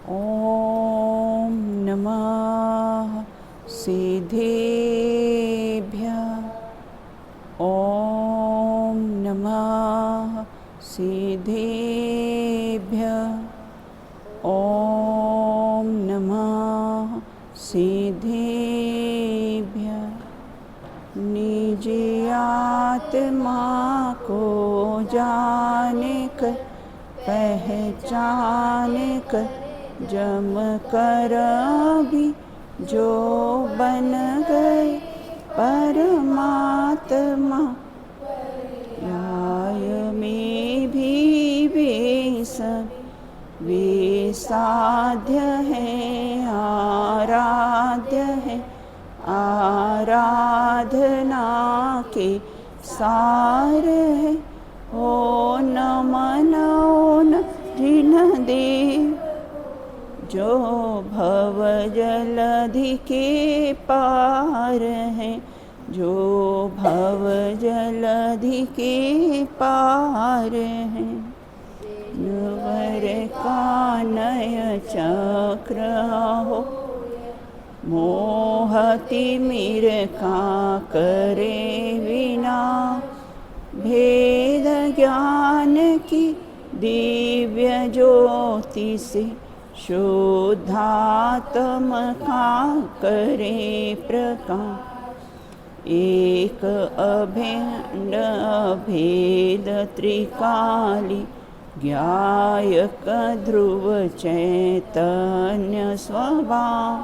ॐ नमः सिद्धेभ्यः। ॐ नमः सिद्धेभ्यः। ॐ नमः सिद्धेभ्यः। निज आत्मा को जाने कर पहचान कर जम कर भी जो बन गए परमात्मा। न्याय में भी वे सब वे साध्य है आराध्य है। आराधना के सार है। ओ नमन जिन देव जो भव जलधि के पार हैं। जो भव जलधि के पार हैं। वर कानय चक्र हो मोहति मिर का करे विना। भेद ज्ञान की दिव्य ज्योति से शुद्धात्म का करे प्रकाश। एक अभिन्न अभेद त्रिकाली ज्ञायक ध्रुव चैतन्य स्वभाव।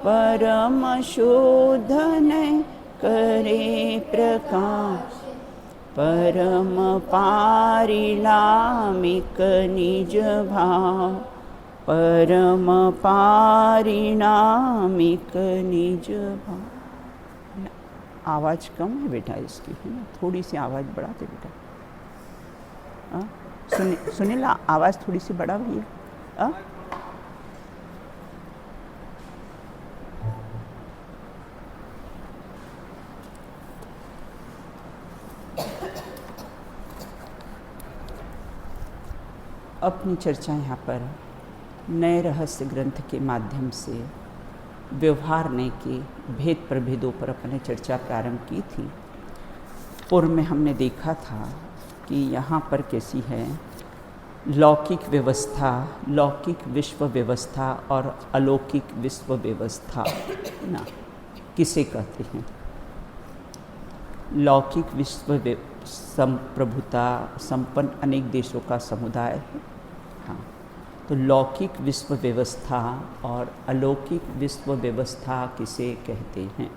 परम शुद्ध न करे प्रकाश। परम पारिणामिक निज भाव। परम पारिणामिक निज भाव। आवाज़ कम है बेटा इसकी, है ना? थोड़ी सी आवाज़ बढ़ाते बेटा। सुनीला आवाज़ थोड़ी सी बढ़ा भैया। अपनी चर्चा यहाँ पर नए रहस्य ग्रंथ के माध्यम से व्यवहार ने के भेद प्रभेदों पर अपने चर्चा प्रारंभ की थी। पूर्व में हमने देखा था कि यहाँ पर कैसी है लौकिक व्यवस्था, लौकिक विश्व व्यवस्था और अलौकिक विश्व व्यवस्था ना किसे कहते हैं। लौकिक विश्व संप्रभुता संपन्न अनेक देशों का समुदाय है। हाँ, तो लौकिक विश्व व्यवस्था और अलौकिक विश्व व्यवस्था किसे कहते हैं।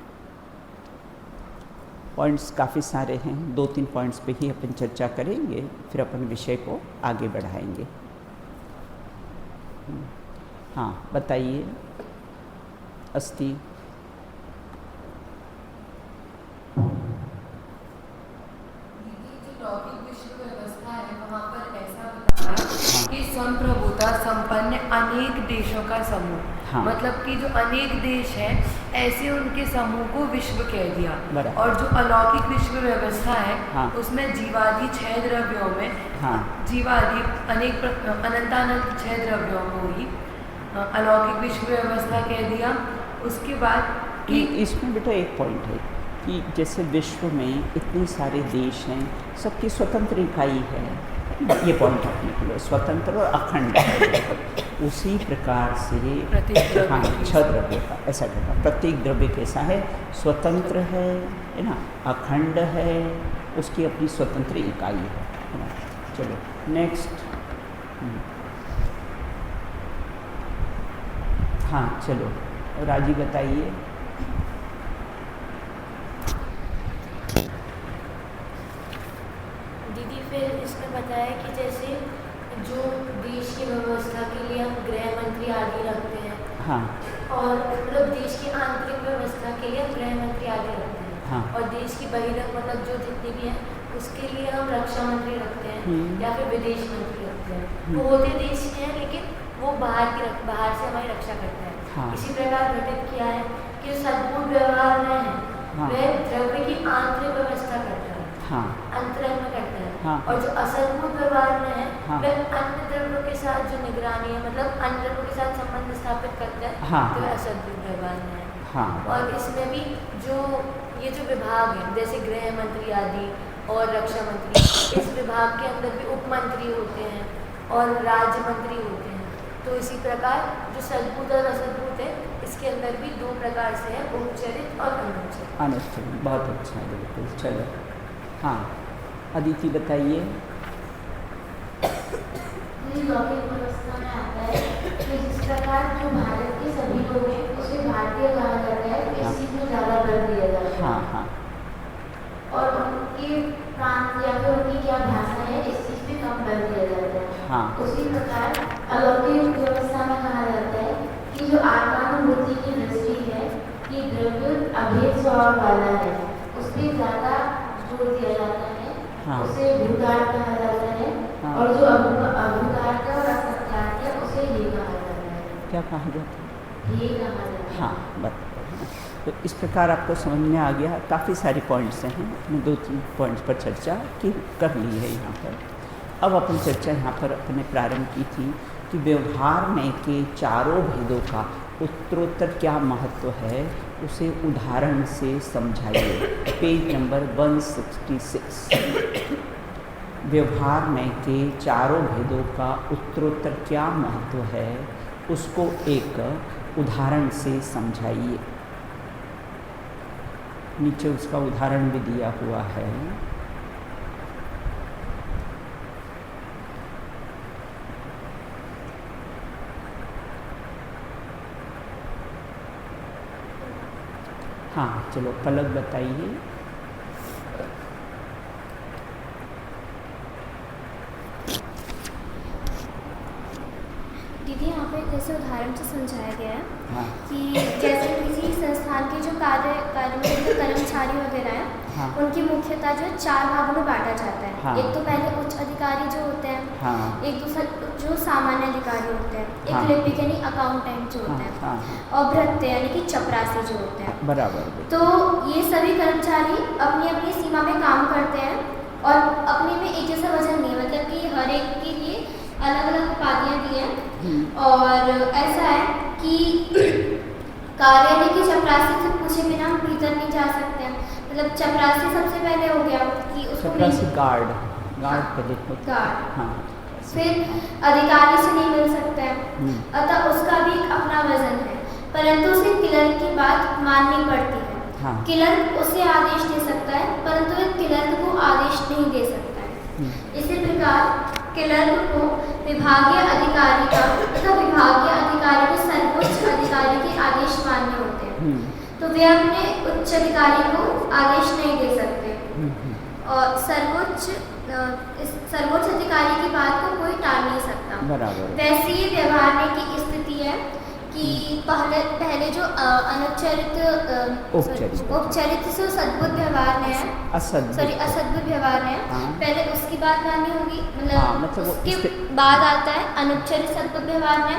पॉइंट्स काफ़ी सारे हैं, 2-3 पॉइंट्स पे ही अपन चर्चा करेंगे, फिर अपन विषय को आगे बढ़ाएंगे। हाँ बताइए अस्ति। संप्रभुता संपन्न अनेक देशों का समूह। हाँ। मतलब कि जो अनेक देश हैं ऐसे उनके समूह को विश्व कह दिया। और जो अलौकिक विश्व व्यवस्था है, हाँ, उसमें जीवादि 6 द्रव्यों में, हाँ, जीवादि अनेक अनंतानंत 6 द्रव्यों को ही अलौकिक विश्व व्यवस्था कह दिया। उसके बाद कि इसमें बेटा एक पॉइंट है कि जैसे विश्व में इतने सारे देश हैं, सबकी स्वतंत्र इकाई है, ये पॉइंट रखने के लिए स्वतंत्र और अखंड उसी प्रकार से हाँ 6 द्रव्य का ऐसा कहता। प्रत्येक द्रव्य कैसा है, स्वतंत्र है ना, अखंड है, उसकी अपनी स्वतंत्र इकाई है ना। चलो नेक्स्ट। हाँ चलो राजी बताइए। फिर इसमें बताया कि जैसे जो देश की व्यवस्था के लिए हम गृह मंत्री आदि रखते हैं, हाँ, और मतलब देश की आंतरिक व्यवस्था के लिए हम गृह मंत्री आदि रखते हैं, हाँ, और देश की बहिरंग मतलब जो जितनी भी हैं उसके लिए हम रक्षा मंत्री रखते हैं या फिर विदेश मंत्री रखते हैं। वो होते देश के हैं लेकिन वो बाहर से हमारी रक्षा करते हैं। हाँ। इसी प्रकार घटित किया है कि सद्गुण व्यवहार में है, हाँ, वह द्रव्य की आंतरिक व्यवस्था करता है, हाँ, अंतरंग में करता है, हाँ, और जो असद्गुण व्यवहार में है, हाँ, वह अन्य द्रव्यों के साथ जो निगरानी है, मतलब अन्य द्रव्यों के स्थापित करता है हाँ, तो असद्भुत व्यवहार न्याय। हाँ, और इसमें भी ये जो विभाग है जैसे गृह मंत्री आदि और रक्षा मंत्री, इस विभाग के अंदर भी उप मंत्री होते हैं और राज्य मंत्री होते हैं। तो इसी प्रकार जो सद्भुत और असद्भुत है इसके अंदर भी दो प्रकार से है, उपचरित और अनुचरित। अनुचरित, बहुत अच्छा है, बिल्कुल। चलो हाँ, अदिति बताइए। लौकिक व्यवस्था में आता है कि जिस प्रकार जो भारत के सभी लोग हैं उसे भारतीय कहा जाता है, तो इस चीज में ज़्यादा बल दिया जाता है। हाँ हाँ। और उनके प्रांत या फिर उनकी क्या भाषा है इस चीज पे कम बल दिया जाता है। हाँ। उसी प्रकार अलौकिक व्यवस्था में कहा जाता है कि जो आत्मानुभूति की दृष्टि है कि द्रव्य अभेद स्वभाव वाला है, उस पर ज़्यादा जोर दिया जाता है। हाँ। उसे भूतार्थ कहा जाता है। हाँ। और जो अभूतार्थ और असत्यार्थ है उसे ये कहा जाता है। क्या कहा जाता है? ये कहा जाता है। हाँ, बता। तो इस प्रकार आपको समझ में आ गया। काफ़ी सारे पॉइंट्स हैं, हमने 2-3 पॉइंट्स पर चर्चा कर ली है यहाँ पर। अब अपन चर्चा यहाँ पर अपने प्रारंभ की थी कि व्यवहार में के चारों भेदों का उत्तरोत्तर क्या महत्व है, उसे उदाहरण से समझाइए। Page number 166। व्यवहार में के चारों भेदों का उत्तरोत्तर क्या महत्व है, उसको एक उदाहरण से समझाइए। नीचे उसका उदाहरण भी दिया हुआ है। हाँ, चलो पलक बताइए। दीदी यहाँ पे जैसे उदाहरण से समझाया गया है हाँ। कि जैसे किसी संस्थान के जो कार्य में जो कर्मचारी वगैरह हैं, हाँ। उनकी मुख्यतः जो 4 भागों में बांटा जाता है। हाँ। एक तो पहले उच्च अधिकारी जो होते हैं, हाँ। एक दूसरा जो सामान्य अधिकारी होते हैं, एक हाँ। लिपिक यानी अकाउंटेंट जो होते हैं, हाँ, हाँ। और भृत्य यानी कि चपरासी जो होते हैं। बराबर। तो ये सभी कर्मचारी अपनी अपनी सीमा में काम करते हैं और अपने में एक जैसा वजन नहीं, मतलब कि हर एक के लिए अलग अलग उपाधियाँ दी हैं। और ऐसा है कि कार्यालय के चपरासी से पूछे बिना हम भीतर नहीं जा सकते हैं। मतलब चपरासी सबसे पहले हो गया कि उसको चपरासी गार्ड पहले होता है। गार्ड। हाँ। फिर अधिकारी से नहीं मिल सकते हैं, अतः उसका भी एक अपना वजन है, परंतु उसे क्लर्क की बात माननी पड़ती है। हाँ। क्लर्क उसे आदेश दे सकता है, परंतु एक क्लर्क को आदेश नहीं दे सकता है। इसी प्रकार क्लर्क को विभागीय अधिकारी का तथा विभागीय अधिकारी को सर्वोच्च अधिकारी के आदेश मान्य होते हैं। तो वे अपने उच्च अधिकारी को आदेश नहीं दे सकते। और सर्वोच्च अधिकारी की बात को कोई टाल नहीं सकता। बराबर। वैसे ही व्यवहार की स्थिति है कि पहले जो अनुच्चरित उपचरित से सद्भुत व्यवहार है, असद्भुत व्यवहार है। हाँ। पहले उसकी बात माननी होगी, मतलब उसके बाद आता है अनुच्चरित सद्भुत व्यवहार है।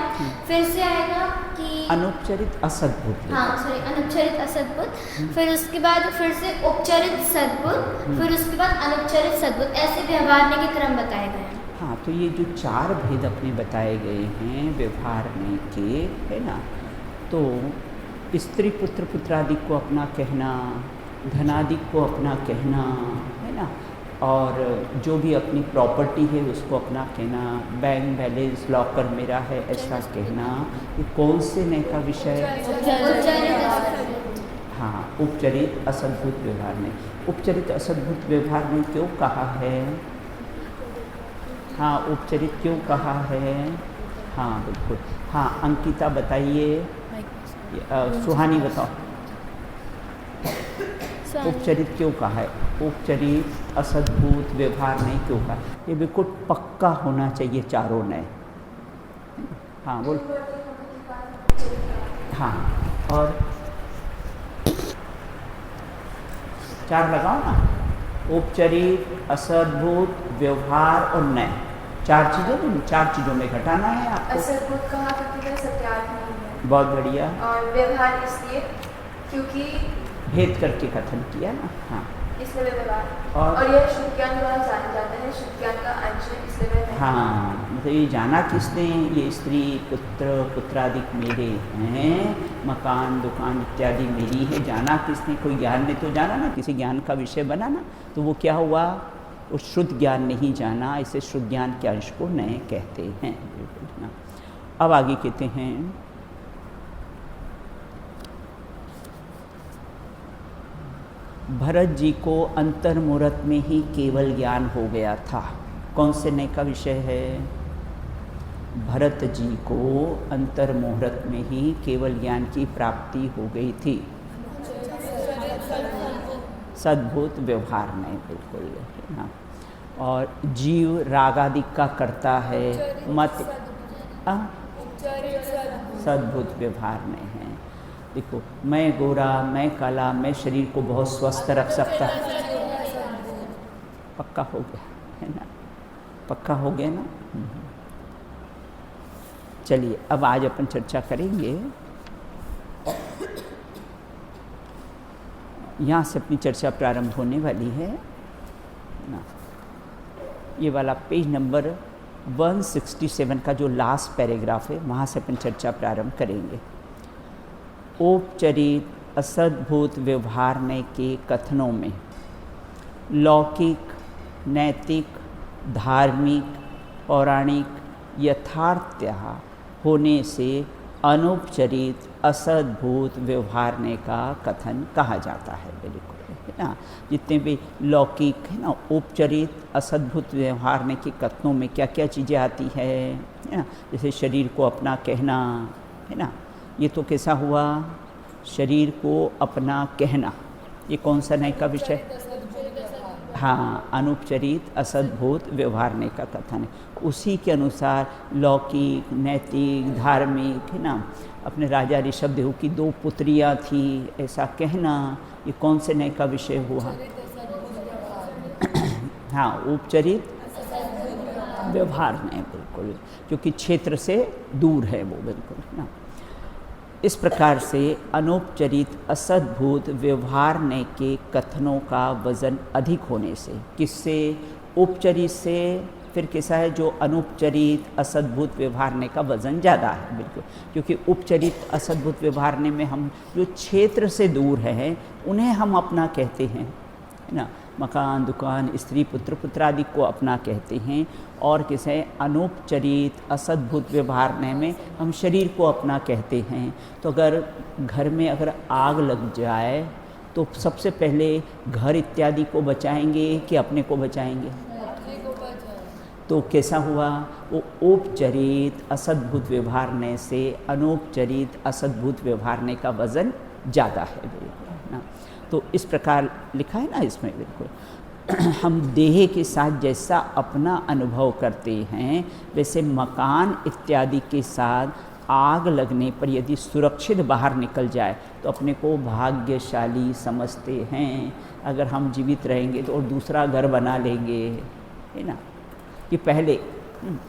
फिर से आएगा कि अनुपचरित असद्भुत। हाँ सॉरी, अनुपचरित असद्भुत। फिर उसके बाद फिर से उपचरित सद्भुत, फिर उसके बाद अनुपचरित सद्भुत। ऐसे व्यवहार के क्रम बताए गए हैं। हाँ, तो ये जो 4 भेद अपने बताए गए हैं व्यवहार में के, है ना, तो स्त्री पुत्र पुत्रादि को अपना कहना, धनादि को अपना कहना, है ना, और जो भी अपनी प्रॉपर्टी है उसको अपना कहना, बैंक बैलेंस लॉकर मेरा है ऐसा कहना, ये कौन से नए का विषय है? हाँ, उपचरित असद्भुत व्यवहार ने। उपचरित असद्भुत व्यवहार ने क्यों कहा है? हाँ, उपचरित क्यों कहा है? हाँ बिल्कुल। हाँ, अंकिता बताइए। सुहानी बताओ, उपचरित क्यों कहा है? उपचरित असद्भुत व्यवहार नहीं क्यों कहा? ये बिल्कुल पक्का होना चाहिए चारों नए। हाँ बोल। हाँ, और 4 लगाओ ना। उपचरित, असद्भुत, व्यवहार और नए, 4 चीज़ों में घटाना है आपको। असद्भुत कहा क्योंकि वह सत्यार्थ नहीं है। बहुत बढ़िया। और व्यवहार इसलिए क्योंकि भेद करके कथन किया ना। हाँ, इसलिए व्यवहार। और यह शुद्ध ज्ञान द्वारा जाना जाता है, शुद्ध ज्ञान का अंश है, इसलिए वह। हाँ मतलब ये जाना किसने, ये स्त्री पुत्र पुत्रादिक मेरे हैं, मकान दुकान इत्यादि मेरी है, जाना किसने, कोई ज्ञान ने तो जाना ना, किसी ज्ञान का विषय बना ना, तो वो क्या हुआ, उस शुद्ध ज्ञान नहीं जाना, इसे शुद्ध ज्ञान के अंश को नए कहते हैं। अब आगे कहते हैं भरत जी को अंतर्मुहूर्त में ही केवल ज्ञान हो गया था। कौन से नए का विषय है, भरत जी को अंतर्मुहूर्त में ही केवल ज्ञान की प्राप्ति हो गई थी, सद्भूत व्यवहार नहीं, बिल्कुल है ना। और जीव रागादि का करता है, मत सद्भूत व्यवहार में है। देखो, मैं गोरा मैं काला, मैं शरीर को बहुत स्वस्थ रख सकता, पक्का हो गया है ना, पक्का हो गया ना। चलिए अब आज अपन चर्चा करेंगे, यहाँ से अपनी चर्चा प्रारंभ होने वाली है ना। ये वाला पेज नंबर 167 का जो लास्ट पैराग्राफ है, वहाँ से अपन चर्चा प्रारंभ करेंगे। औपचारिक असद्भूत व्यवहारने के कथनों में लौकिक, नैतिक, धार्मिक, पौराणिक यथार्थ्य होने से अनौपचारिक असद्भूत व्यवहारने का कथन कहा जाता है, बिल्कुल है ना। जितने भी लौकिक है ना, औपचारिक असद्भुत व्यवहारने के कथनों में क्या क्या चीज़ें आती है ना, जैसे शरीर को अपना कहना है ना, ये तो कैसा हुआ, शरीर को अपना कहना, ये कौन सा नए का विषय, हाँ, अनुपचरित असद्भूत व्यवहारने का कथन है। उसी के अनुसार लौकिक, नैतिक, धार्मिक है ना, अपने राजा ऋषभदेव की 2 पुत्रियां थी, ऐसा कहना, ये कौन से नए का विषय हुआ, हाँ, उपचरित व्यवहार नहीं, बिल्कुल, क्योंकि क्षेत्र से दूर है वो, बिल्कुल ना। इस प्रकार से अनौपचारिक असद्भुत व्यवहारने के कथनों का वजन अधिक होने से, किससे, औपचारिक से, फिर कैसा है, जो अनौपचारिक असद्भुत व्यवहारने का वजन ज़्यादा है, बिल्कुल, क्योंकि औपचारिक असद्भुत व्यवहारने में हम जो क्षेत्र से दूर हैं उन्हें हम अपना कहते हैं, है ना, मकान दुकान स्त्री पुत्र पुत्रादि को अपना कहते हैं। और किसे अनौपचारिक असद्भुत व्यवहारने में हम शरीर को अपना कहते हैं। तो अगर घर में अगर आग लग जाए तो सबसे पहले घर इत्यादि को बचाएंगे कि अपने को बचाएंगे, तो कैसा हुआ, वो औपचारिक असद्भुत व्यवहारने से अनौपचारिक असद्भुत व्यवहारने का वजन ज़्यादा है, बिल्कुल ना। तो इस प्रकार लिखा है ना इसमें, बिल्कुल हम देह के साथ जैसा अपना अनुभव करते हैं, वैसे मकान इत्यादि के साथ आग लगने पर यदि सुरक्षित बाहर निकल जाए तो अपने को भाग्यशाली समझते हैं। अगर हम जीवित रहेंगे तो और दूसरा घर बना लेंगे, है ना, कि पहले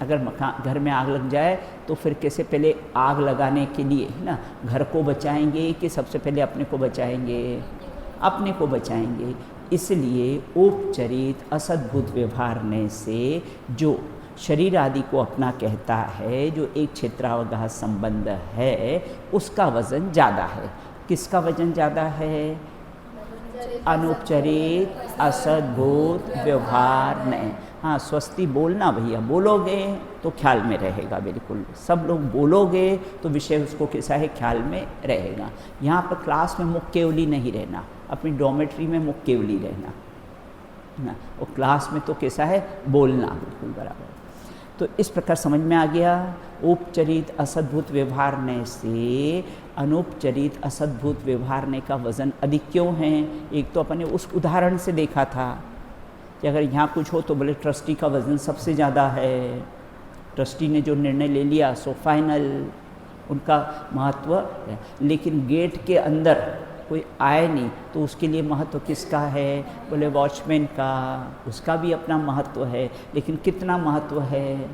अगर मकान घर में आग लग जाए तो फिर कैसे पहले आग लगाने के लिए, है ना, घर को बचाएंगे कि सबसे पहले अपने को बचाएंगे, अपने को बचाएंगे। इसलिए औपचारिक असद्भुत व्यवहारने से जो शरीर आदि को अपना कहता है, जो एक क्षेत्रावगाह संबंध है, उसका वजन ज़्यादा है। किसका वजन ज़्यादा है, अनौपचारिक असद्भुत व्यवहार नहीं। हाँ, स्वस्ति बोलना भैया, बोलोगे तो ख्याल में रहेगा, बिल्कुल सब लोग बोलोगे तो विषय उसको कैसा है, ख्याल में रहेगा। यहाँ पर क्लास में मुख केवली नहीं रहना, अपनी डॉर्मेट्री में मुख केवली रहना ना, और क्लास में तो कैसा है, बोलना, बिल्कुल बराबर। तो इस प्रकार समझ में आ गया, औपचारिक असद्भुत व्यवहारने से अनौपचारिक असद्भुत व्यवहारने का वजन अधिक क्यों है। एक तो अपने उस उदाहरण से देखा था कि अगर यहाँ कुछ हो तो बोले ट्रस्टी का वज़न सबसे ज़्यादा है, ट्रस्टी ने जो निर्णय ले लिया सो फाइनल, उनका महत्व है। लेकिन गेट के अंदर कोई आए नहीं तो उसके लिए महत्व किसका है, बोले वॉचमैन का, उसका भी अपना महत्व है, लेकिन कितना महत्व है,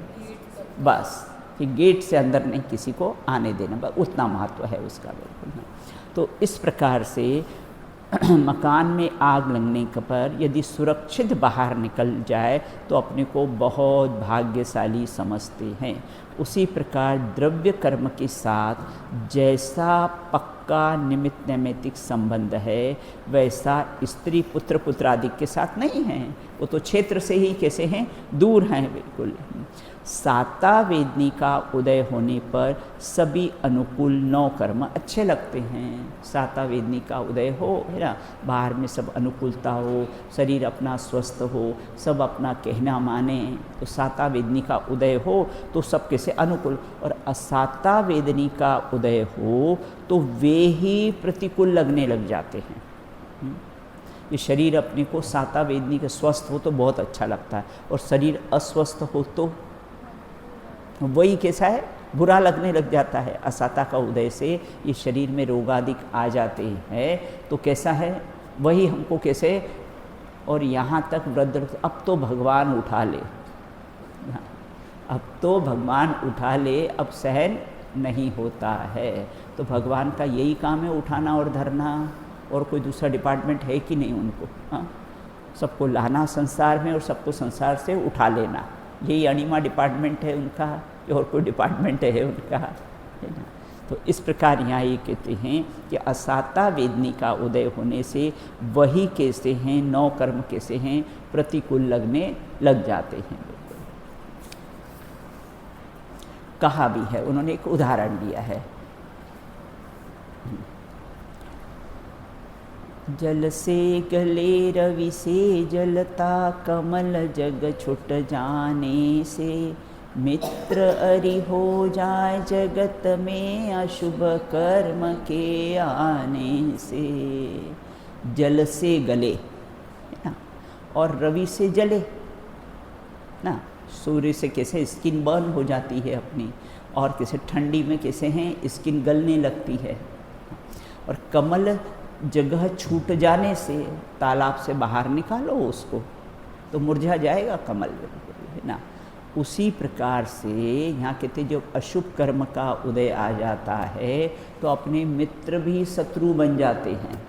बस कि गेट से अंदर नहीं किसी को आने देना, बस उतना महत्व है उसका, बिल्कुल। तो इस प्रकार से मकान में आग लगने पर यदि सुरक्षित बाहर निकल जाए तो अपने को बहुत भाग्यशाली समझते हैं। उसी प्रकार द्रव्य कर्म के साथ जैसा पक्का निमित्त नैमित्तिक संबंध है वैसा स्त्री पुत्र पुत्रादि के साथ नहीं है। वो तो क्षेत्र से ही कैसे हैं, दूर हैं बिल्कुल। साता वेदनी का उदय होने पर सभी अनुकूल 9 कर्म अच्छे लगते हैं। साता वेदनी का उदय हो, है ना, बाहर में सब अनुकूलता हो, शरीर अपना स्वस्थ हो, सब अपना कहना माने, तो साता वेदनी का उदय हो तो सब कैसे अनुकूल। और असाता वेदनी का उदय हो तो वे ही प्रतिकूल लगने लग जाते हैं। ये शरीर अपने को साता वेदनी के स्वस्थ हो तो बहुत अच्छा लगता है, और शरीर अस्वस्थ हो तो वही कैसा है, बुरा लगने लग जाता है। असाता का उदय से ये शरीर में रोगादिक आ जाते हैं तो कैसा है, वही हमको कैसे। और यहाँ तक वृद्ध, अब तो भगवान उठा ले, अब तो भगवान उठा ले, अब सहन नहीं होता है। तो भगवान का यही काम है, उठाना और धरना, और कोई दूसरा डिपार्टमेंट है कि नहीं उनको। हाँ, सबको लाना संसार में और सबको संसार से उठा लेना, यही अनिमा डिपार्टमेंट है उनका, और कोई डिपार्टमेंट है उनका, है ना। तो इस प्रकार यहाँ ये कहते हैं कि असाता वेदनी का उदय होने से वही कैसे हैं, 9 कर्म कैसे हैं, प्रतिकूल लगने लग जाते हैं। कहा भी है, उन्होंने एक उदाहरण दिया है। जल से गले रवि से जलता, कमल जग छुट जाने से, मित्र अरि हो जाए जगत में, अशुभ कर्म के आने से। जल से गले, है ना, और रवि से जले ना, सूर्य से कैसे स्किन बर्न हो जाती है अपनी, और कैसे ठंडी में कैसे हैं स्किन गलने लगती है। और कमल जगह छूट जाने से, तालाब से बाहर निकालो उसको तो मुरझा जाएगा कमल, है ना। उसी प्रकार से यहाँ कहते जब अशुभ कर्म का उदय आ जाता है तो अपने मित्र भी शत्रु बन जाते हैं,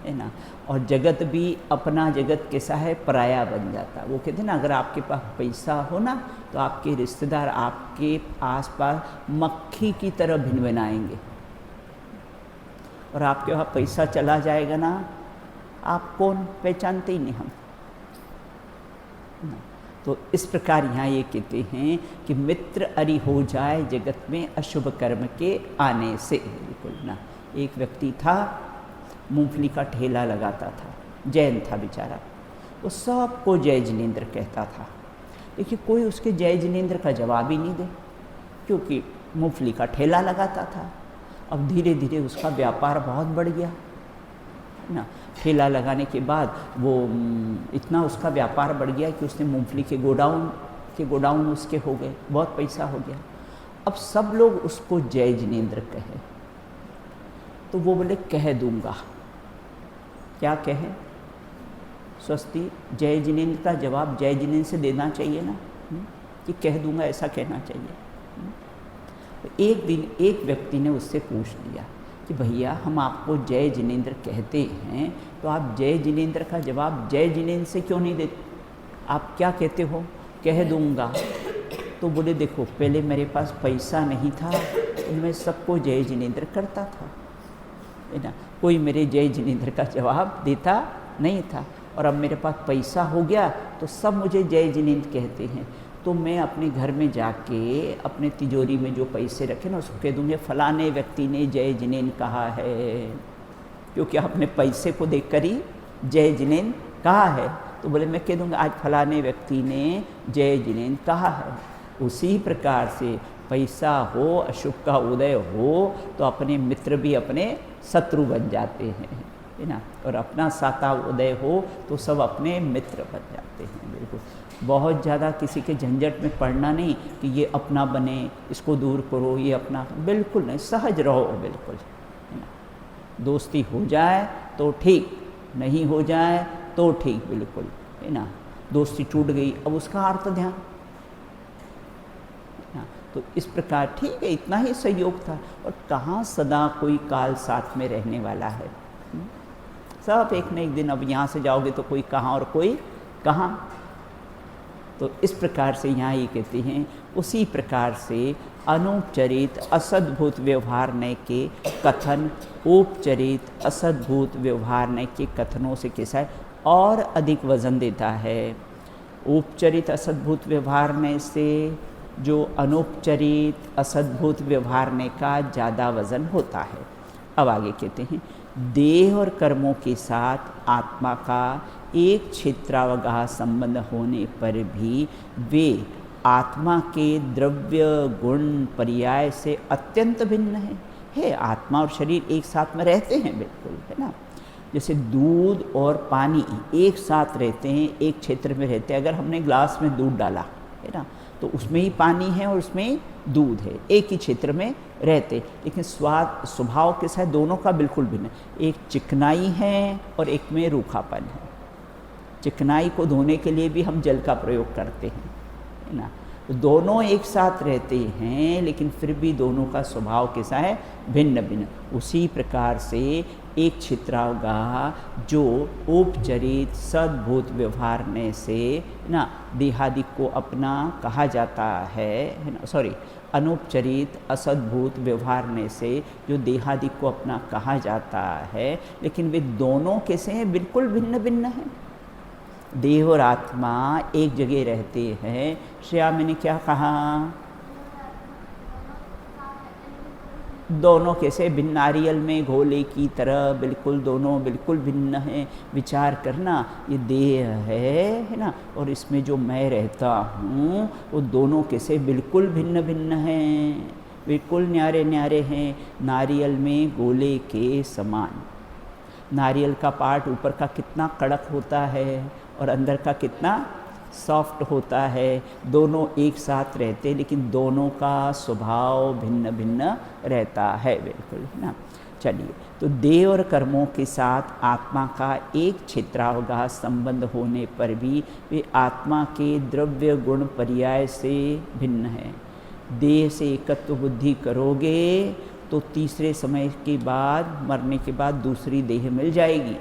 है ना। और जगत भी अपना जगत कैसा है, पराया बन जाता है। वो कहते हैं ना, अगर आपके पास पैसा हो ना तो आपके रिश्तेदार आपके आसपास मक्खी की तरह भिन बनाएंगे, और आपके वहाँ पैसा चला जाएगा ना, आप कौन पहचानते ही नहीं हम। तो इस प्रकार यहाँ ये कहते हैं कि मित्र अरि हो जाए जगत में, अशुभ कर्म के आने से। बिल्कुल ना, एक व्यक्ति था, मूंगफली का ठेला लगाता था, जैन था बेचारा, वो सबको जय जिनेंद्र कहता था। देखिए कोई उसके जय जिनेंद्र का जवाब ही नहीं दे, क्योंकि मूंगफली का ठेला लगाता था। अब धीरे धीरे उसका व्यापार बहुत बढ़ गया ना, ठेला लगाने के बाद वो इतना उसका व्यापार बढ़ गया कि उसने मूंगफली के गोडाउन उसके हो गए, बहुत पैसा हो गया। अब सब लोग उसको जय जिनेंद्र कहे, तो वो बोले कह दूंगा। क्या कहे, स्वस्ति जय जिनेंद्र का जवाब जय जिनेंद्र से देना चाहिए ना, कि कह दूंगा ऐसा कहना चाहिए। एक दिन एक व्यक्ति ने उससे पूछ लिया कि भैया हम आपको जय जिनेंद्र कहते हैं, तो आप जय जिनेंद्र का जवाब जय जिनेंद्र से क्यों नहीं देते, आप क्या कहते हो, कह दूंगा। तो बोले देखो पहले मेरे पास पैसा नहीं था तो मैं सबको जय जिनेंद्र करता था, है ना, कोई मेरे जय जिनेंद्र का जवाब देता नहीं था, और अब मेरे पास पैसा हो गया तो सब मुझे जय जिनेंद्र कहते हैं। तो मैं अपने घर में जाके अपने तिजोरी में जो पैसे रखे ना उसको कह दूँगे फलाने व्यक्ति ने जय जिनेंद्र कहा है, क्योंकि आपने पैसे को देखकर ही जय जिनेंद्र कहा है। तो बोले मैं कह दूँगा आज फलाने व्यक्ति ने जय जिनेंद्र कहा है। उसी प्रकार से पैसा हो, अशुभ का उदय हो तो अपने मित्र भी अपने शत्रु बन जाते हैं, है ना, और अपना साता उदय हो तो सब अपने मित्र बन जाते हैं। बिल्कुल बहुत ज़्यादा किसी के झंझट में पड़ना नहीं कि ये अपना बने, इसको दूर करो, ये अपना, बिल्कुल नहीं, सहज रहो, बिल्कुल, है ना। दोस्ती हो जाए तो ठीक, नहीं हो जाए तो ठीक, बिल्कुल, है ना। दोस्ती टूट गई, अब उसका अर्थ ध्यान, तो इस प्रकार ठीक है, इतना ही सहयोग था। और कहाँ सदा कोई काल साथ में रहने वाला है, सब एक न एक दिन, अब यहाँ से जाओगे तो कोई कहाँ और कोई कहाँ। तो इस प्रकार से यहाँ ये कहते हैं, उसी प्रकार से अनुपचरित असद्भुत व्यवहारने के कथन औपचरित असद्भुत व्यवहारने के कथनों से कैसा है, और अधिक वजन देता है। औपचरित असद्भुत व्यवहारने से जो अनौपचरित असद्भुत व्यवहारने का ज़्यादा वजन होता है। अब आगे कहते हैं, देह और कर्मों के साथ आत्मा का एक क्षेत्रावगाह संबंध होने पर भी वे आत्मा के द्रव्य गुण पर्याय से अत्यंत भिन्न है। आत्मा और शरीर एक साथ में रहते हैं, बिल्कुल, है ना। जैसे दूध और पानी एक साथ रहते हैं, एक क्षेत्र में रहते हैं। अगर हमने ग्लास में दूध डाला, है ना, तो उसमें ही पानी है और उसमें दूध है, एक ही क्षेत्र में रहते, लेकिन स्वाद स्वभाव के साथ दोनों का बिल्कुल भिन्न। एक चिकनाई है और एक में रूखापन है। चिकनाई को धोने के लिए भी हम जल का प्रयोग करते हैं, है ना। तो दोनों एक साथ रहते हैं, लेकिन फिर भी दोनों का स्वभाव कैसा है, भिन्न भिन्न। उसी प्रकार से एक क्षेत्रावगाह जो औपचरित सद्भूत व्यवहारने से ना देहादि को अपना कहा जाता है ना, सॉरी, अनौपचरित असद्भूत व्यवहारने से जो देहादि को अपना कहा जाता है, लेकिन वे दोनों कैसे हैं, बिल्कुल भिन्न भिन्न हैं। देह और आत्मा एक जगह रहते हैं। श्रेया, मैंने क्या कहा, दोनों कैसे भिन्न, नारियल में घोले की तरह बिल्कुल दोनों बिल्कुल भिन्न हैं। विचार करना, ये देह है ना, और इसमें जो मैं रहता हूँ वो दोनों कैसे बिल्कुल भिन्न भिन्न हैं, बिल्कुल न्यारे न्यारे हैं, नारियल में गोले के समान। नारियल का पार्ट ऊपर का कितना कड़क होता है और अंदर का कितना सॉफ्ट होता है। दोनों एक साथ रहते हैं, लेकिन दोनों का स्वभाव भिन्न भिन्न रहता है, बिल्कुल, है ना। चलिए, तो देह और कर्मों के साथ आत्मा का एक क्षेत्रावगाह संबंध होने पर भी वे आत्मा के द्रव्य गुण पर्याय से भिन्न हैं। देह से एकत्व बुद्धि करोगे तो तीसरे समय के बाद, मरने के बाद दूसरी देह मिल जाएगी।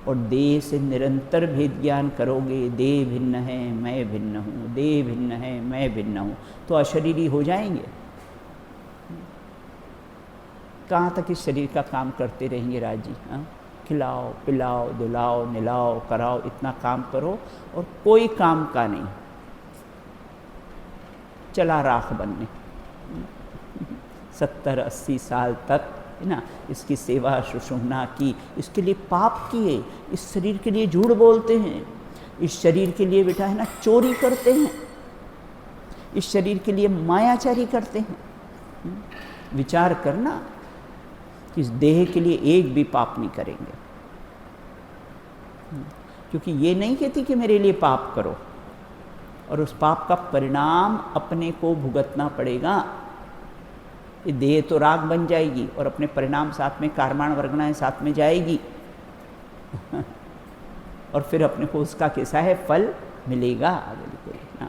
और देह से निरंतर भेद ज्ञान करोगे, देह भिन्न है मैं भिन्न हूँ, देह भिन्न है मैं भिन्न हूँ, तो अशरीरी हो जाएंगे। कहाँ तक इस शरीर का काम करते रहेंगे राजी? हाँ, खिलाओ पिलाओ दुलाओ निलाओ कराओ, इतना काम करो और कोई काम का नहीं, चला राख बनने। 70-80 साल तक, है ना, इसकी सेवा शुश्रूषा की, इसके लिए पाप किए, इस शरीर के लिए झूठ बोलते हैं, इस शरीर के लिए बेटा है ना चोरी करते हैं, इस शरीर के लिए मायाचारी करते हैं। विचार करना कि इस देह के लिए एक भी पाप नहीं करेंगे, क्योंकि ये नहीं कहती कि मेरे लिए पाप करो, और उस पाप का परिणाम अपने को भुगतना पड़ेगा। ये देह तो राग बन जाएगी और अपने परिणाम साथ में कार्माण वर्गणाएं साथ में जाएगी और फिर अपने को उसका कैसा है फल मिलेगा, बिल्कुल ना।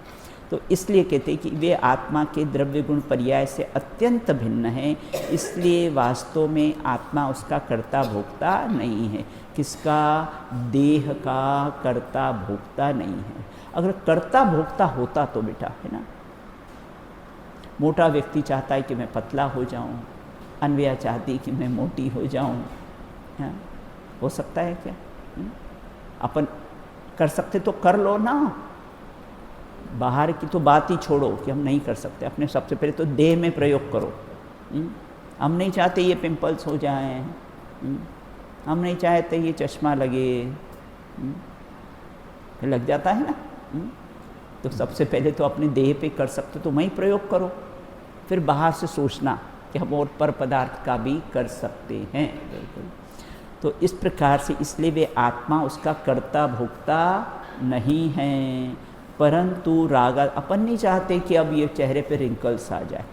तो इसलिए कहते हैं कि वे आत्मा के द्रव्य गुण पर्याय से अत्यंत भिन्न हैं, इसलिए वास्तव में आत्मा उसका कर्ता भोक्ता नहीं है। किसका? देह का कर्ता भोक्ता नहीं है। अगर कर्ता भोक्ता होता तो बेटा, है ना, मोटा व्यक्ति चाहता है कि मैं पतला हो जाऊं, अनव्या चाहती कि मैं मोटी हो जाऊं, हाँ? हो सकता है क्या? अपन कर सकते तो कर लो ना, बाहर की तो बात ही छोड़ो कि हम नहीं कर सकते। अपने सबसे पहले तो देह में प्रयोग करो। हम नहीं चाहते ये पिंपल्स हो जाएं, हम नहीं चाहते ये चश्मा लगे, फिर लग जाता है ना। तो सबसे पहले तो अपने देह पे कर सकते तो वहीं प्रयोग करो, फिर बाहर से सोचना कि हम और पर पदार्थ का भी कर सकते हैं, बिल्कुल। तो इस प्रकार से इसलिए वे आत्मा उसका कर्ता भोक्ता नहीं है, परंतु राग अपन नहीं चाहते कि अब ये चेहरे पे रिंकल्स आ जाए।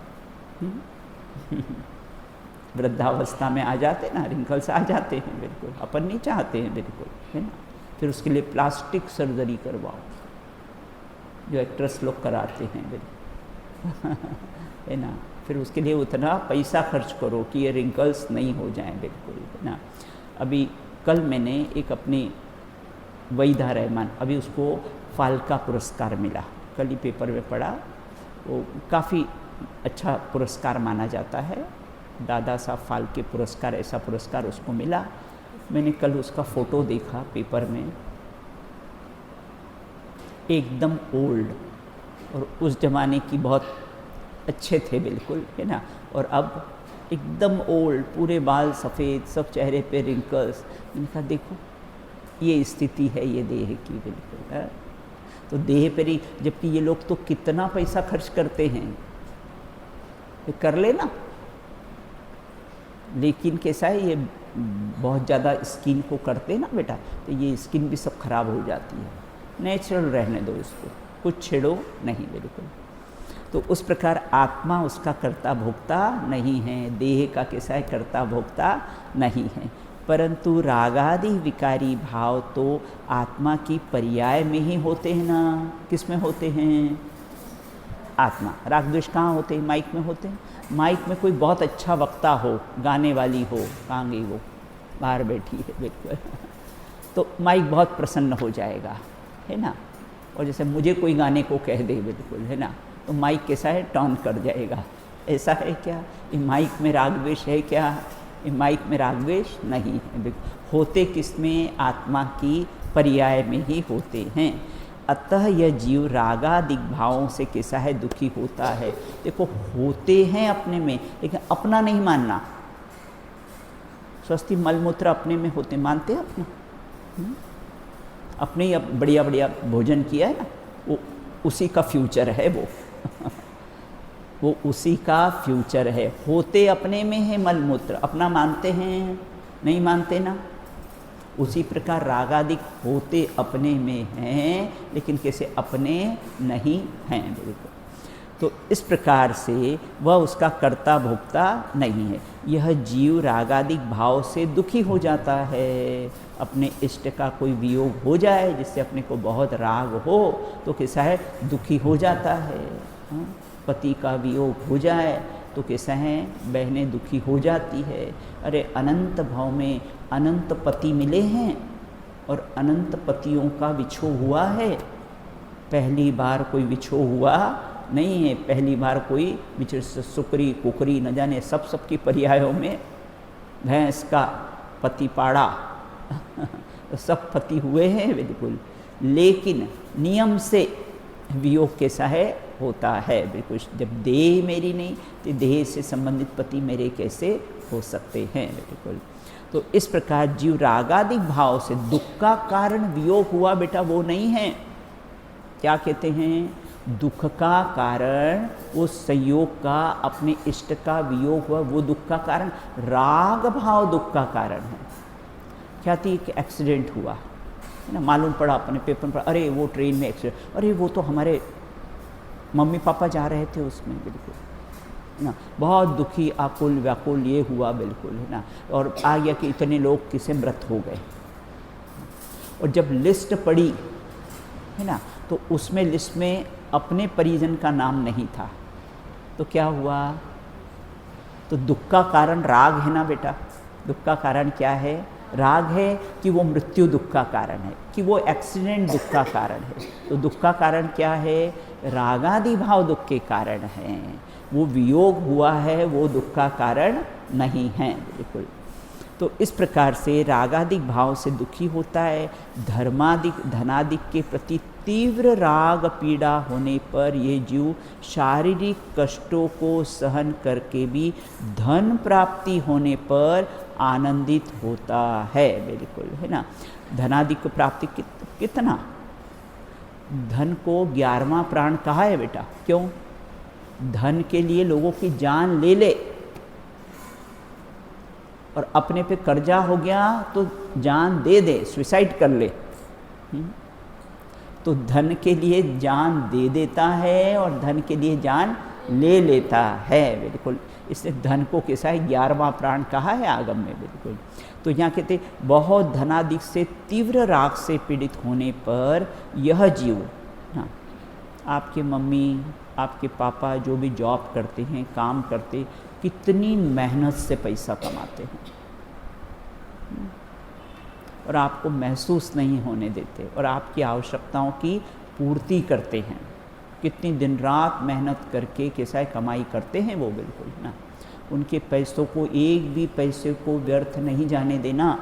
वृद्धावस्था में आ जाते ना रिंकल्स आ जाते हैं, बिल्कुल अपन नहीं चाहते हैं, बिल्कुल, है ना। फिर उसके लिए प्लास्टिक सर्जरी करवाओ, जो एक्ट्रेस लोग कराते हैं, बिल्कुल है ना। फिर उसके लिए उतना पैसा खर्च करो कि ये रिंकल्स नहीं हो जाएं, बिल्कुल, है ना। अभी कल मैंने एक अपनी वहीदा रहमान, अभी उसको फाल्का पुरस्कार मिला, कल ही पेपर में पढ़ा, वो काफ़ी अच्छा पुरस्कार माना जाता है, दादा साहब फाल्के पुरस्कार, ऐसा पुरस्कार उसको मिला। मैंने कल उसका फ़ोटो देखा पेपर में, एकदम ओल्ड, और उस ज़माने की बहुत अच्छे थे बिल्कुल, है ना, और अब एकदम ओल्ड, पूरे बाल सफ़ेद, सब चेहरे पे रिंकल्स। मैंने कहा देखो ये स्थिति है ये देह की बिल्कुल है। तो देह पर ही, जबकि ये लोग तो कितना पैसा खर्च करते हैं, ये कर लेना, लेकिन कैसा है ये बहुत ज़्यादा स्किन को करते ना बेटा, तो ये स्किन भी सब खराब हो जाती है। नेचुरल रहने दो इसको, कुछ छेड़ो नहीं बिल्कुल। तो उस प्रकार आत्मा उसका कर्ता भोक्ता नहीं है, देह का कैसा है कर्ता भोक्ता नहीं है, परंतु रागादि विकारी भाव तो आत्मा की पर्याय में ही होते हैं ना। किस में होते हैं? आत्मा। राग द्वेष कहाँ होते हैं? माइक में होते हैं। माइक में कोई बहुत अच्छा वक्ता हो, गाने वाली हो, कहाँ गई वो, बाहर बैठी है बिल्कुल तो माइक बहुत प्रसन्न हो जाएगा, है ना। और जैसे मुझे कोई गाने को कह दे बिल्कुल, है ना, तो माइक कैसा है, टर्न कर जाएगा। ऐसा है क्या? ये माइक में राग द्वेष है क्या? ये माइक में राग द्वेष नहीं है। होते किस में? आत्मा की पर्याय में ही होते हैं। अतः यह जीव रागादिक भावों से कैसा है, दुखी होता है। देखो होते हैं अपने में, लेकिन अपना नहीं मानना। स्वस्थि मलमूत्र अपने में होते, मानते हैं अपना, अपने ही बढ़िया बढ़िया भोजन किया है ना, वो उसी का फ्यूचर है वो वो उसी का फ्यूचर है। होते अपने में है मलमूत्र, अपना मानते हैं? नहीं मानते ना। उसी प्रकार रागादिक होते अपने में हैं, लेकिन कैसे अपने नहीं हैं बिल्कुल। तो इस प्रकार से वह उसका कर्ता भोक्ता नहीं है। यह जीव रागादिक भाव से दुखी हो जाता है। अपने इष्ट का कोई वियोग हो जाए, जिससे अपने को बहुत राग हो, तो कैसा है, दुखी हो जाता है। पति का वियोग हो जाए तो कैसा है, बहनें दुखी हो जाती है। अरे अनंत भाव में अनंत पति मिले हैं और अनंत पतियों का विछोह हुआ है। पहली बार कोई विछोह हुआ नहीं है, पहली बार कोई विछोह, सुकरी कुकरी न जाने सबकी पर्यायों में भैंस का पति पाड़ा सब पति हुए हैं बिल्कुल, लेकिन नियम से वियोग कैसा है, होता है बिल्कुल। जब देह मेरी नहीं तो देह से संबंधित पति मेरे कैसे हो सकते हैं बिल्कुल। तो इस प्रकार जीव रागादिक भाव से दुख का कारण वियोग हुआ बेटा वो नहीं है। क्या कहते हैं? दुख का कारण वो संयोग का, अपने इष्ट का वियोग हुआ, वो दुख का कारण। राग भाव दुख का कारण है। क्या थी? एक एक्सीडेंट हुआ है ना, मालूम पड़ा अपने पेपर पर, अरे वो ट्रेन में एक्सीडेंट, अरे वो तो हमारे मम्मी पापा जा रहे थे उसमें बिल्कुल, है ना, बहुत दुखी आकुल व्याकुल ये हुआ बिल्कुल, है ना। और आ गया कि इतने लोग किसे मृत हो गए। और जब लिस्ट पड़ी, है ना, तो उसमें लिस्ट में अपने परिजन का नाम नहीं था, तो क्या हुआ? तो दुख का कारण राग है ना बेटा। दुख का कारण क्या है? राग है कि वो मृत्यु दुख का कारण है, कि वो एक्सीडेंट दुख का कारण है। तो दुख का कारण क्या है? रागादि भाव दुख के कारण है। वो वियोग हुआ है, वो दुख का कारण नहीं है बिल्कुल। तो इस प्रकार से रागादिक भाव से दुखी होता है। धर्मादिक धनादिक के प्रति तीव्र राग पीड़ा होने पर ये जीव शारीरिक कष्टों को सहन करके भी धन प्राप्ति होने पर आनंदित होता है बिल्कुल, है ना। धनादिक प्राप्ति कितना? धन को 11वां प्राण कहा है बेटा। क्यों? धन के लिए लोगों की जान ले ले, और अपने पे कर्जा हो गया तो जान दे दे, सुसाइड कर ले। तो धन के लिए जान दे देता है और धन के लिए जान ले लेता है बिल्कुल। इसलिए धन को कैसा है, 11वां प्राण कहा है आगम में बिल्कुल। तो यहाँ कहते बहुत धनादिक से तीव्र राग से पीड़ित होने पर यह जीव, हाँ, आपके मम्मी आपके पापा जो भी जॉब करते हैं, काम करते, कितनी मेहनत से पैसा कमाते हैं, और आपको महसूस नहीं होने देते और आपकी आवश्यकताओं की पूर्ति करते हैं। कितनी दिन रात मेहनत करके कैसा है कमाई करते हैं वो, बिल्कुल ना। उनके पैसों को, एक भी पैसे को व्यर्थ नहीं जाने देना।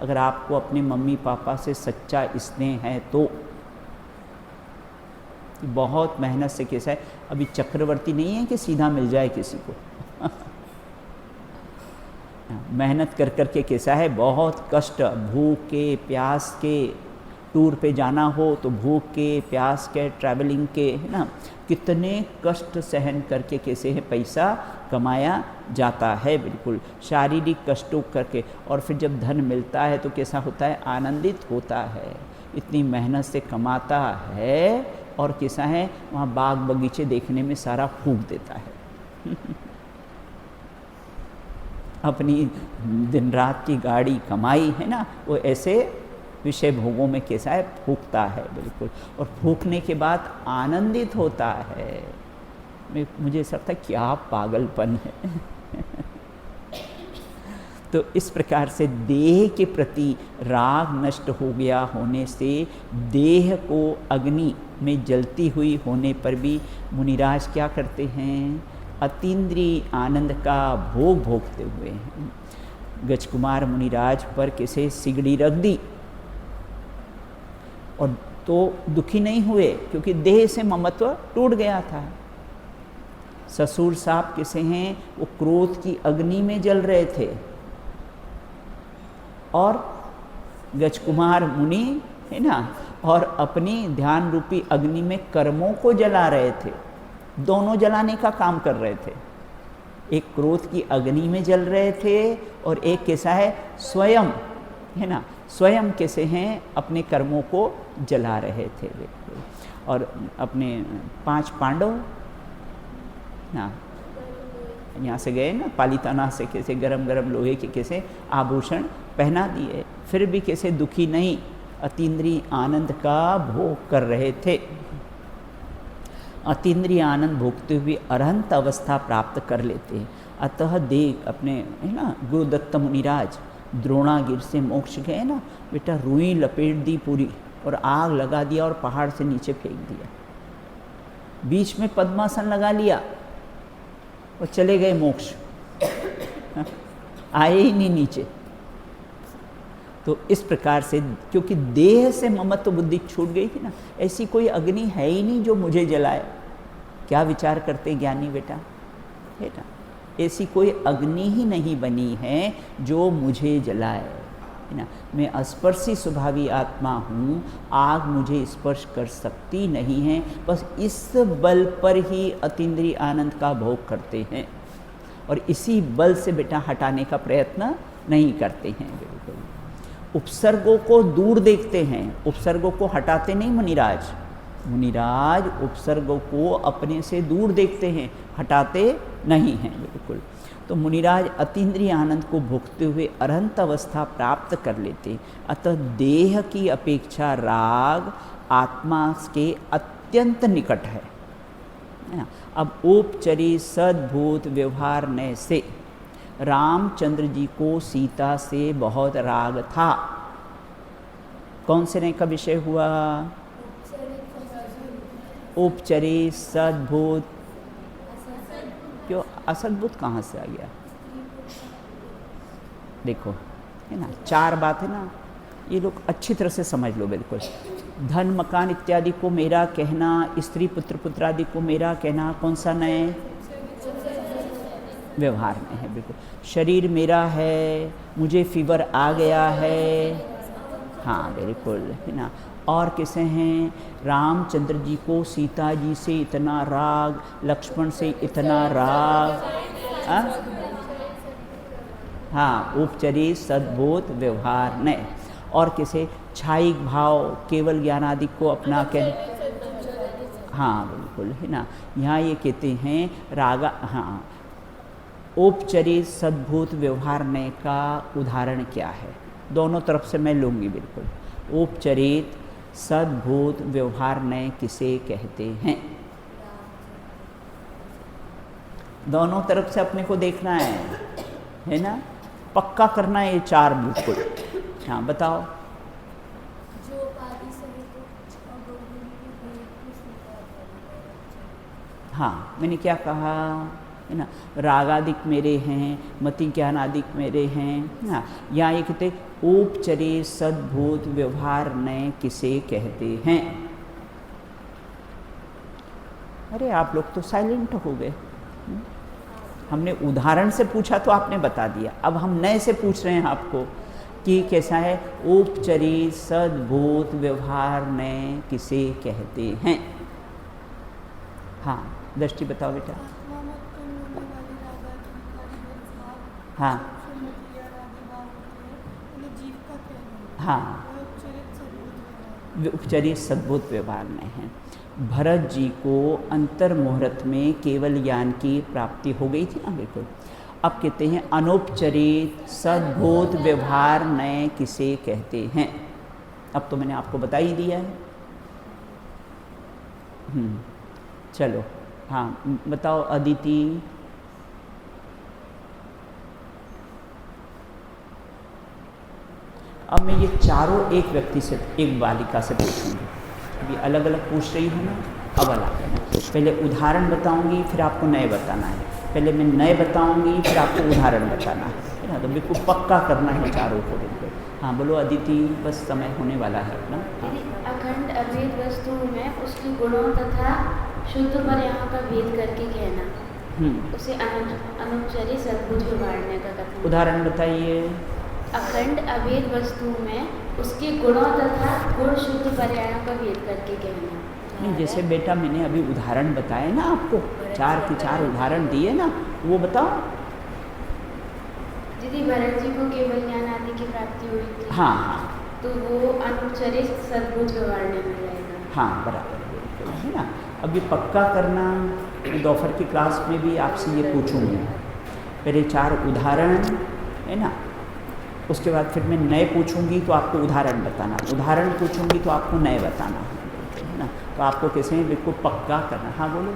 अगर आपको अपने मम्मी पापा से सच्चा स्नेह है तो बहुत मेहनत से कैसा है, अभी चक्रवर्ती नहीं है कि सीधा मिल जाए किसी को मेहनत कर कर के कैसा है, बहुत कष्ट, भूख के प्यास के, टूर पे जाना हो तो भूख के प्यास के ट्रैवलिंग के, है ना, कितने कष्ट सहन करके कैसे है पैसा कमाया जाता है, बिल्कुल शारीरिक कष्टों करके। और फिर जब धन मिलता है तो कैसा होता है, आनंदित होता है। इतनी मेहनत से कमाता है और कैसा है, वहाँ बाग बगीचे देखने में सारा फूंक देता है अपनी दिन रात की गाड़ी कमाई है ना, वो ऐसे विषय भोगों में कैसा है फूंकता है, बिल्कुल। और फूंकने के बाद आनंदित होता है। मुझे ऐसा लगता है क्या पागलपन है तो इस प्रकार से देह के प्रति राग नष्ट हो गया होने से देह को अग्नि में जलती हुई होने पर भी मुनिराज क्या करते हैं, अतीन्द्रिय आनंद का भोग भोगते हुए हैं। गजकुमार मुनिराज पर कैसे सिगड़ी रख दी और तो दुखी नहीं हुए क्योंकि देह से ममत्व टूट गया था। ससुर साहब कैसे हैं, वो क्रोध की अग्नि में जल रहे थे और गजकुमार मुनि है ना, और अपनी ध्यान रूपी अग्नि में कर्मों को जला रहे थे। दोनों जलाने का काम कर रहे थे। एक क्रोध की अग्नि में जल रहे थे और एक कैसा है, स्वयं है ना, स्वयं कैसे हैं अपने कर्मों को जला रहे थे। और अपने 5 पांडव ना यहाँ से गए ना, पालिताना से कैसे गरम गरम लोहे के कैसे आभूषण पहना दिए, फिर भी कैसे दुखी नहीं, अतीन्द्रिय आनंद का भोग कर रहे थे। अतीन्द्रिय आनंद भोगते हुए अरहंत अवस्था प्राप्त कर लेते हैं। अतः देख अपने है ना गुरुदत्त मुनिराज द्रोणागिर से मोक्ष गए ना, बेटा रुई लपेट दी पूरी और आग लगा दिया और पहाड़ से नीचे फेंक दिया, बीच में पद्मासन लगा लिया और चले गए मोक्ष आए ही नहीं नीचे। तो इस प्रकार से क्योंकि देह से ममत्व बुद्धि छूट गई थी ना, ऐसी कोई अग्नि है ही नहीं जो मुझे जलाए। क्या विचार करते ज्ञानी बेटा, बेटा ऐसी कोई अग्नि ही नहीं बनी है जो मुझे जलाए, है ना। मैं अस्पर्शी स्वभावी आत्मा हूँ, आग मुझे स्पर्श कर सकती नहीं है। बस इस बल पर ही अतीन्द्रिय आनंद का भोग करते हैं और इसी बल से बेटा हटाने का प्रयत्न नहीं करते हैं। बिल्कुल उपसर्गों को दूर देखते हैं, उपसर्गों को हटाते नहीं मुनिराज। मुनिराज उपसर्गों को अपने से दूर देखते हैं, हटाते नहीं हैं। बिल्कुल तो मुनिराज अतीन्द्रिय आनंद को भोगते हुए अरहंत अवस्था प्राप्त कर लेते। अतः देह की अपेक्षा राग आत्मा के अत्यंत निकट है ना। अब औपचरी सद्भूत व्यवहार ने से रामचंद्र जी को सीता से बहुत राग था। कौन से ने का विषय हुआ, औपचरी सद्भूत, क्यों असद्भुत कहाँ से आ गया, देखो है ना 4 बात है ना, ये लोग अच्छी तरह से समझ लो। बिल्कुल धन मकान इत्यादि को मेरा कहना, स्त्री पुत्र पुत्रादि को मेरा कहना, कौन सा नए व्यवहार में है। बिल्कुल शरीर मेरा है, मुझे फीवर आ गया है, हाँ बिल्कुल है ना। और किसे हैं, रामचंद्र जी को सीता जी से इतना राग, लक्ष्मण से इतना राग, हाँ उपचरी सद्भूत व्यवहार ने। और किसे छायिक भाव केवल ज्ञान आदि को अपना के, हाँ बिल्कुल है ना। यहाँ ये कहते हैं रागा, हाँ औपचरित सद्भूत व्यवहार ने का उदाहरण क्या है, दोनों तरफ से मैं लूँगी। बिल्कुल औपचरित सद्भूत व्यवहार ने किसे कहते हैं, दोनों तरफ से अपने को देखना है ना, पक्का करना है ये 4 बिल्कुल। हाँ बताओ हाँ, मैंने क्या कहा है ना, रागादिक मेरे हैं, मति ज्ञानादिक मेरे हैं। हाँ, यहाँ ये कहते औपचरे सद्भूत व्यवहार नए किसे कहते हैं। अरे आप लोग तो साइलेंट हो गए। हमने उदाहरण से पूछा तो आपने बता दिया, अब हम नए से पूछ रहे हैं आपको कि कैसा है। औपचरी सद्भूत व्यवहार नए किसे कहते हैं। हाँ, दृष्टि बताओ बेटा। हाँ हाँ, उपचरित सद्भूत व्यवहार में है। भरत जी को अंतर मुहूर्त में केवल ज्ञान की प्राप्ति हो गई थी ना, बिल्कुल। अब कहते हैं अनौपचरित सद्भूत व्यवहार नए किसे कहते हैं। अब तो मैंने आपको बता ही दिया है। चलो हाँ बताओ अदिति। अब मैं ये चारों एक व्यक्ति से, एक बालिका से पूछूंगी। अभी अलग अलग पूछ रही हूँ ना, अब अलग है। पहले उदाहरण बताऊंगी, फिर आपको नए बताना है। पहले मैं नए बताऊंगी, फिर आपको उदाहरण बताना है ना। तो बिल्कुल पक्का करना है चारों को बिल्कुल। हाँ बोलो अदिति, बस समय होने वाला है अपना। अखंड अभेद वस्तु में उसके गुणों तथा शुद्ध पर्यायों का भेद करके कहना, उसे अनुपचरी सद्भूत व्यवहार का कथन। उदाहरण बताइए। अखंड अभेद वस्तु में उसके गुणों तथा गुण शुद्ध पर्यायों का भेद करके कहना। नहीं, जैसे बेटा मैंने अभी उदाहरण बताए ना आपको, 4 के 4 उदाहरण दिए ना, वो बताओ। दीदी भरत जी को केवल ज्ञान आदि की प्राप्ति हुई थी। हाँ हाँ, तो वो अनुपचरित सद्भूत व्यवहार में जाएगा। हाँ बराबर है ना। अभी पक्का करना, दोपहर की क्लास में भी आपसे ये पूछूंगी। पहले 4 उदाहरण है ना, उसके बाद फिर मैं नए पूछूंगी तो आपको उदाहरण बताना, उदाहरण पूछूंगी तो आपको नए बताना है ना। तो आपको कैसे बिल्कुल पक्का करना। हाँ बोलो।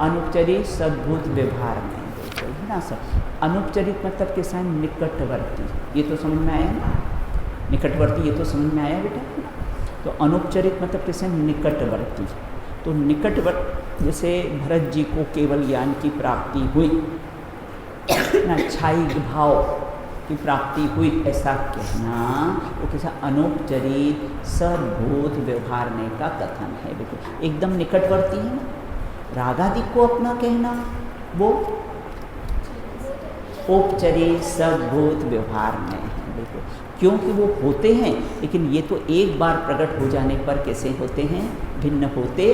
अनुपचरित सद्भूत व्यवहार में है ना सर। अनुपचरित मतलब कैसा है, निकटवर्ती। ये तो समझ में आया ना, निकटवर्ती ये तो समझ में आया बेटा। तो अनुपचरित मतलब कैसे, निकटवर्ती। तो निकटवर्ती जैसे भरत जी को केवल ज्ञान की प्राप्ति हुई ना, छाई भाव की प्राप्ति हुई, ऐसा कहना वो कैसा अनौपचरित सद्भूत व्यवहारने का कथन है। बिल्कुल एकदम निकटवर्ती है ना। रागादिक को अपना कहना वो औपचरित सद्भूत व्यवहार में है। बिल्कुल, क्योंकि वो होते हैं, लेकिन ये तो एक बार प्रकट हो जाने पर कैसे होते हैं, भिन्न होते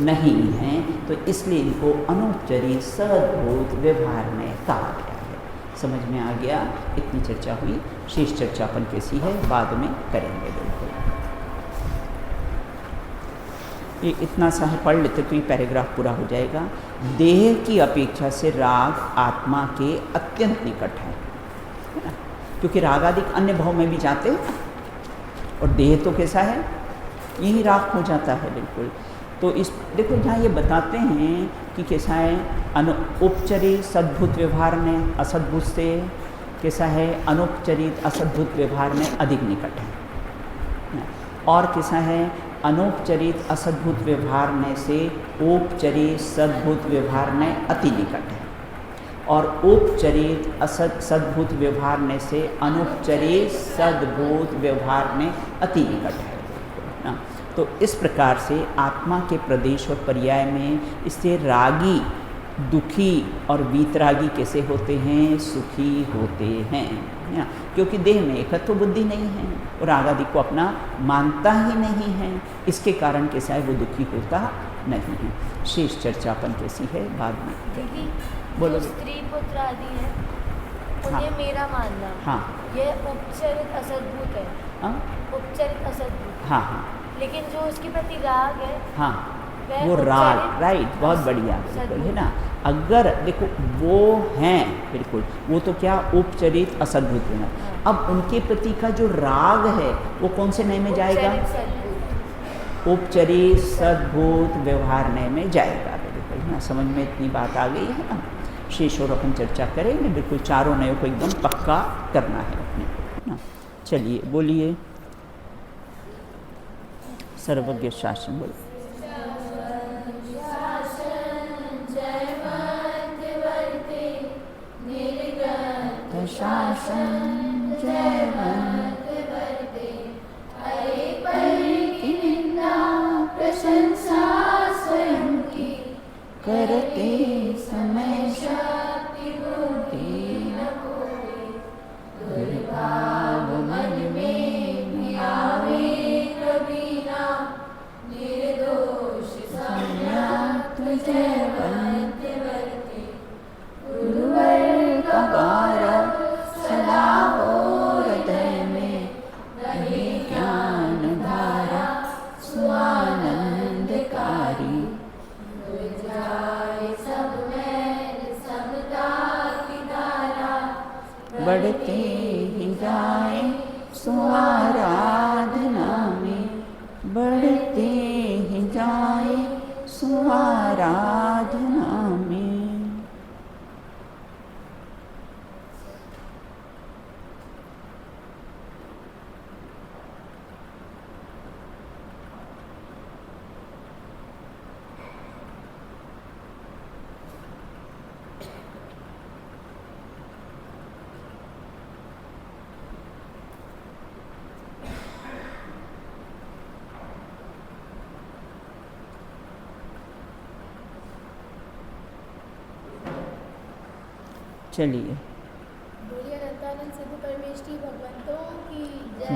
नहीं हैं। तो इसलिए इनको अनौपचरित सद्भूत व्यवहार में कहा गया है। समझ में आ गया। इतनी चर्चा हुई। शेष चर्चा अपन कैसी है बाद में करेंगे। बिल्कुल ये इतना सा है, पढ़ लेते तो ये पैराग्राफ पूरा हो जाएगा। देह की अपेक्षा से राग आत्मा के अत्यंत निकट है ना, क्योंकि राग आदि अन्य भाव में भी जाते हैं और देह तो कैसा है, यही राग हो जाता है। बिल्कुल, तो इस देखो जहाँ ये बताते हैं कि कैसा है औपचरित सद्भूत व्यवहार में असद्भुत से कैसा है, अनौपचरित असद्भुत व्यवहार में अधिक निकट है। और कैसा है, अनौपचरित असद्भुत व्यवहार में से औपचरित सद्भुत व्यवहार में अति निकट है। और औपचरित सद्भुत व्यवहार में से अनौपचरित सद्भूत व्यवहार में अति निकट है ना। तो इस प्रकार से आत्मा के प्रदेश और पर्याय में इससे रागी दुखी और वीतरागी कैसे होते हैं, सुखी होते हैं ना, क्योंकि देह में एकत्व बुद्धि नहीं है और राग आदि को अपना मानता ही नहीं है। इसके कारण कैसा है, वो दुखी होता नहीं है। शेष चर्चा अपन कैसी है बाद में। दीदी बोलो। स्त्री पुत्र आदि है उन्हें मेरा मानना, हाँ, ये उपचरित असद्भुत है। हाँ उपचरित असद्भुत, हाँ हाँ लेकिन जो उसके प्रति राग है, हाँ, वो राग, राइट, बहुत बढ़िया, बिल्कुल है ना। अगर देखो वो हैं बिल्कुल, वो तो क्या औपचरित असद्भुत है। अब उनके प्रति का जो राग है वो कौन से नए में जाएगा, औपचरित सद्भूत व्यवहार नए में जाएगा। बिल्कुल है ना, समझ में इतनी बात आ गई है ना। शेष और अपन चर्चा करेंगे। बिल्कुल चारों नयों को एकदम पक्का करना है अपने को ना। चलिए बोलिए। सर्वज्ञ शासन बोलो। शासन जयवंत वर्ते, अरे पर की निंदा प्रशंसा स्वयं की, करते समय शक्ति बुद्धि न कोई, दुर्भाव मन में आवे कभी ना, निर्दोष सम्यक जयवंत वर्ते, गुरुवर का गौरव सदा हो हृदय में, रहे ज्ञान धारा स्वानंदकारी, जाए सब में समता की धारा, बढ़ते ही जाए स्वाराधना में, बढ़ते ही जाए स्वाराधना में। चलिए, बोलिए अनंतानंद सिद्ध परमेष्ठी भगवंतों की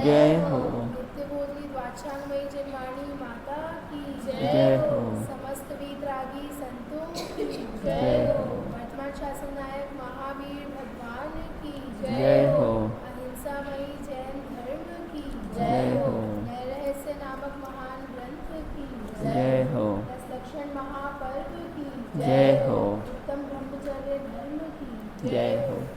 जय हो। नित्य बोधि द्वाचांगमयी जन्माणी माता की जय हो। समस्त वीतरागी संतों की जय हो। वर्तमान शासन नायक महावीर भगवान की जय हो। अहिंसामयी जैन धर्म की जय हो। रहस्य नामक महान ग्रंथ की जय हो। 10 लक्षण महापर्व की जय हो। उत्तम ब्रह्मचर्य धर्म की जय हो।